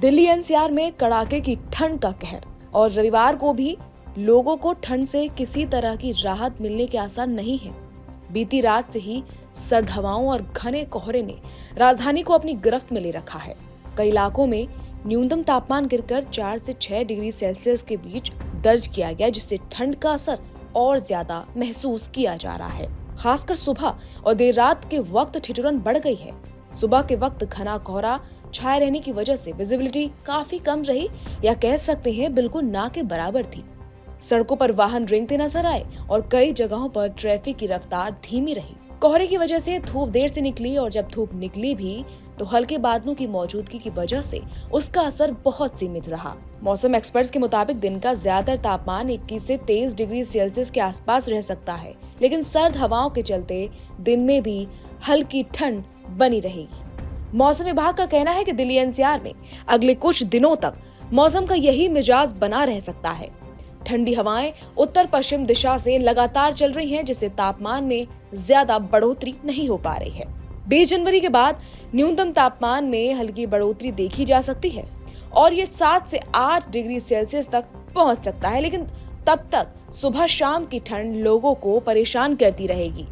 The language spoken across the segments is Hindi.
दिल्ली एनसीआर में कड़ाके की ठंड का कहर और रविवार को भी लोगों को ठंड से किसी तरह की राहत मिलने के आसार नहीं है। बीती रात से ही सर्द हवाओं और घने कोहरे ने राजधानी को अपनी गिरफ्त में ले रखा है। कई इलाकों में न्यूनतम तापमान गिरकर 4 से 6 डिग्री सेल्सियस के बीच दर्ज किया गया, जिससे ठंड का असर और ज्यादा महसूस किया जा रहा है। खासकर सुबह और देर रात के वक्त ठिठुरन बढ़ गई है। सुबह के वक्त घना कोहरा छाए रहने की वजह से विजिबिलिटी काफी कम रही, या कह सकते हैं बिल्कुल ना के बराबर थी। सड़कों पर वाहन रेंगते नजर आए और कई जगहों पर ट्रैफिक की रफ्तार धीमी रही। कोहरे की वजह से धूप देर से निकली और जब धूप निकली भी तो हल्के बादलों की मौजूदगी की वजह से उसका असर बहुत सीमित रहा। मौसम एक्सपर्ट्स के मुताबिक दिन का ज्यादातर तापमान 21 से 23 डिग्री सेल्सियस के आसपास रह सकता है, लेकिन सर्द हवाओं के चलते दिन में भी हल्की ठंड बनी रहेगी। मौसम विभाग का कहना है कि दिल्ली एनसीआर में अगले कुछ दिनों तक मौसम का यही मिजाज बना रह सकता है। ठंडी हवाएं उत्तर पश्चिम दिशा से लगातार चल रही हैं, जिससे तापमान में ज्यादा बढ़ोतरी नहीं हो पा रही है। 20 जनवरी के बाद न्यूनतम तापमान में हल्की बढ़ोतरी देखी जा सकती है और ये 7 से 8 डिग्री सेल्सियस तक पहुंच सकता है, लेकिन तब तक सुबह शाम की ठंड लोगों को परेशान करती रहेगी।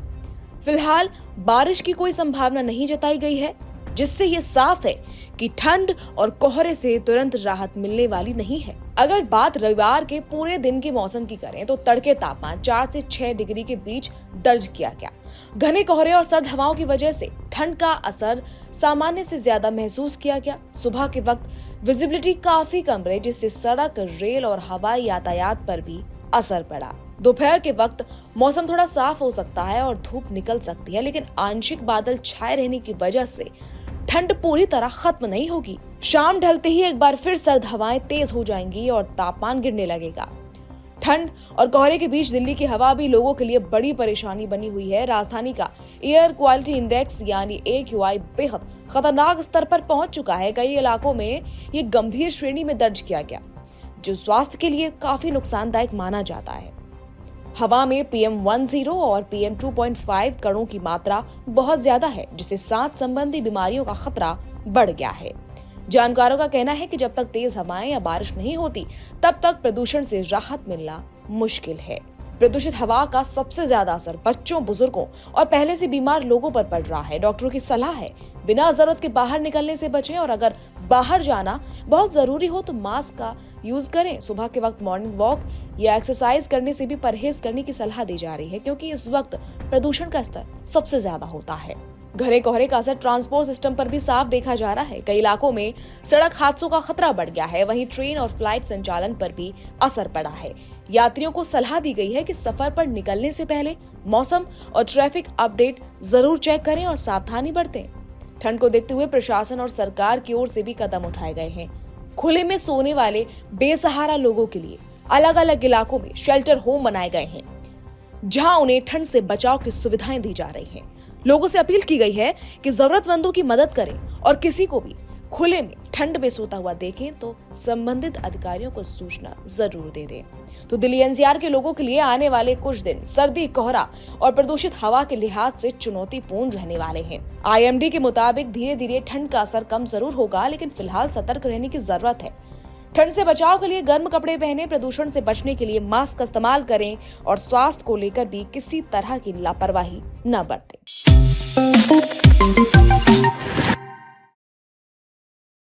फिलहाल बारिश की कोई संभावना नहीं जताई गई है, जिससे ये साफ है कि ठंड और कोहरे से तुरंत राहत मिलने वाली नहीं है। अगर बात रविवार के पूरे दिन के मौसम की करें तो तड़के तापमान 4 से 6 डिग्री के बीच दर्ज किया गया। घने कोहरे और सर्द हवाओं की वजह से ठंड का असर सामान्य से ज्यादा महसूस किया गया। सुबह के वक्त विजिबिलिटी काफी कम रही, जिससे सड़क, रेल और हवाई यातायात पर भी असर पड़ा। दोपहर के वक्त मौसम थोड़ा साफ हो सकता है और धूप निकल सकती है, लेकिन आंशिक बादल छाए रहने की वजह से ठंड पूरी तरह खत्म नहीं होगी। शाम ढलते ही एक बार फिर सर्द हवाएं तेज हो जाएंगी और तापमान गिरने लगेगा। ठंड और कोहरे के बीच दिल्ली की हवा भी लोगों के लिए बड़ी परेशानी बनी हुई है। राजधानी का एयर क्वालिटी इंडेक्स यानी AQI बेहद खतरनाक स्तर पर पहुंच चुका है। कई इलाकों में ये गंभीर श्रेणी में दर्ज किया गया, जो स्वास्थ्य के लिए काफी नुकसानदायक माना जाता है। हवा में PM10 और PM2.5 कणों की मात्रा बहुत ज्यादा है, जिससे सांस संबंधी बीमारियों का खतरा बढ़ गया है। जानकारों का कहना है कि जब तक तेज हवाएं या बारिश नहीं होती, तब तक प्रदूषण से राहत मिलना मुश्किल है। प्रदूषित हवा का सबसे ज्यादा असर बच्चों, बुजुर्गों और पहले से बीमार लोगों पर पड़ रहा है। डॉक्टरों की सलाह है बिना जरूरत के बाहर निकलने से बचें और अगर बाहर जाना बहुत जरूरी हो तो मास्क का यूज करें। सुबह के वक्त मॉर्निंग वॉक या एक्सरसाइज करने से भी परहेज करने की सलाह दी जा रही है, क्योंकि इस वक्त प्रदूषण का स्तर सबसे ज्यादा होता है। घने कोहरे का असर ट्रांसपोर्ट सिस्टम पर भी साफ देखा जा रहा है। कई इलाकों में सड़क हादसों का खतरा बढ़ गया है, वहीं ट्रेन और फ्लाइट संचालन पर भी असर पड़ा है। यात्रियों को सलाह दी गई है कि सफर पर निकलने से पहले मौसम और ट्रैफिक अपडेट जरूर चेक करें और सावधानी बरतें। ठंड को देखते हुए प्रशासन और सरकार की ओर से भी कदम उठाए गए हैं। खुले में सोने वाले बेसहारा लोगों के लिए अलग अलग इलाकों में शेल्टर होम बनाए गए हैं, जहां उन्हें ठंड से बचाव की सुविधाएं दी जा रही हैं। लोगों से अपील की गई है कि जरूरतमंदों की मदद करें और किसी को भी खुले में ठंड में सोता हुआ देखें तो संबंधित अधिकारियों को सूचना जरूर दे दें। तो दिल्ली एनसीआर के लोगों के लिए आने वाले कुछ दिन सर्दी, कोहरा और प्रदूषित हवा के लिहाज से चुनौतीपूर्ण रहने वाले हैं। IMD के मुताबिक धीरे धीरे ठंड का असर कम जरूर होगा, लेकिन फिलहाल सतर्क रहने की जरूरत है। ठंड से बचाव के लिए गर्म कपड़े पहने, प्रदूषण से बचने के लिए मास्क का इस्तेमाल करें और स्वास्थ्य को लेकर भी किसी तरह की लापरवाही न बरतें।